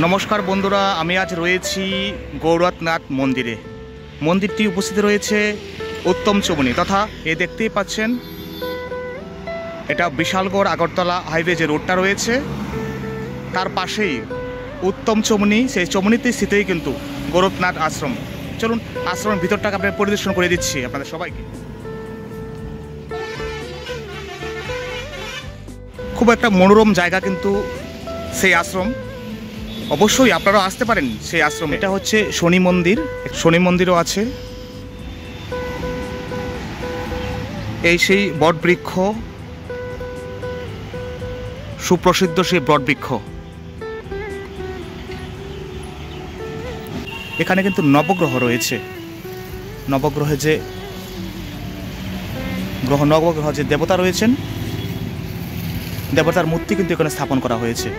নমস্কার বন্ধুরা, আমি আজ রয়েছি গৌরনাথ মন্দিরে। মন্দিরটি উপস্থিত রয়েছে উত্তম চমনি তথা দেখতেই পাচ্ছেন এটা বিশালগড় আগরতলা হাইওয়ে যে রোডটা রয়েছে তার পাশেই উত্তম চমনি, সেই চমনিতে স্থিতই কিন্তু গৌরনাথ আশ্রম। চলুন আশ্রমের ভিতরটাকে আপনাদের পরিদর্শন করে দিচ্ছি আপনাদের সবাইকে। খুব একটা মনোরম জায়গা কিন্তু সেই আশ্রম, অবশ্যই আপনারাও আসতে পারেন সেই আশ্রমে। এটা হচ্ছে শনি মন্দির, শনি মন্দিরও আছে। এই সেই বটবৃক্ষ, সুপ্রসিদ্ধ সেই বটবৃক্ষ। এখানে কিন্তু নবগ্রহ রয়েছে, নবগ্রহে যে নবগ্রহ যে দেবতা রয়েছেন, দেবতার মূর্তি কিন্তু এখানে স্থাপন করা হয়েছে।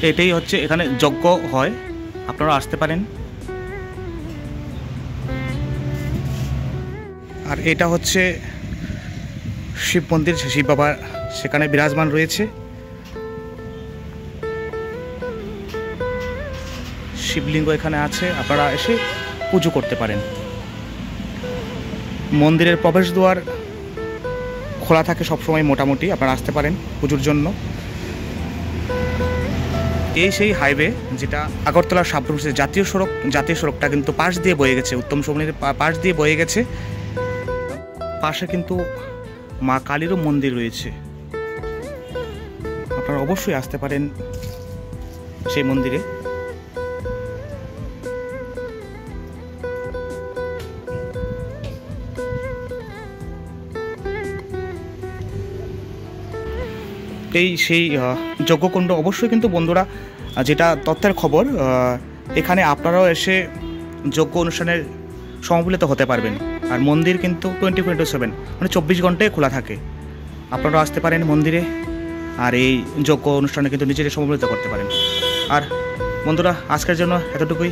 এটাই হচ্ছে এখানে যজ্ঞ হয়, আপনারা আসতে পারেন। আর এটা হচ্ছে শিব মন্দির, শিব বাবা সেখানে বিরাজমান রয়েছে। শিবলিঙ্গ এখানে আছে, আপনারা এসে পুজো করতে পারেন। মন্দিরের প্রবেশদ্বার খোলা থাকে সবসময় মোটামুটি, আপনারা আসতে পারেন পুজোর জন্য। এই সেই হাইওয়ে যেটা আগরতলা সাবরুটের জাতীয় সড়কটা কিন্তু পাশ দিয়ে বয়ে গেছে, উত্তম চমনির পাশ দিয়ে বয়ে গেছে। পাশে কিন্তু মা কালীরও মন্দির রয়েছে, আপনারা অবশ্যই আসতে পারেন সেই মন্দিরে। এই সেই যজ্ঞকুণ্ড, অবশ্যই কিন্তু বন্ধুরা যেটা তথ্যের খবর, এখানে আপনারাও এসে যজ্ঞ অনুষ্ঠানের সমবেত হতে পারবেন। আর মন্দির কিন্তু 24/7 মানে 24 ঘন্টায় খোলা থাকে, আপনারাও আসতে পারেন মন্দিরে আর এই যজ্ঞ অনুষ্ঠানে কিন্তু নিজেদের সমবেত করতে পারেন। আর বন্ধুরা আজকের জন্য এতটুকুই,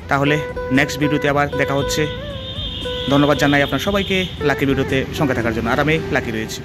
তাহলে নেক্সট ভিডিওতে আবার দেখা হচ্ছে। ধন্যবাদ জানাই আপনার সবাইকে লাকি ভিডিওতে সঙ্গে থাকার জন্য। আর আমি লাকি রয়েছি।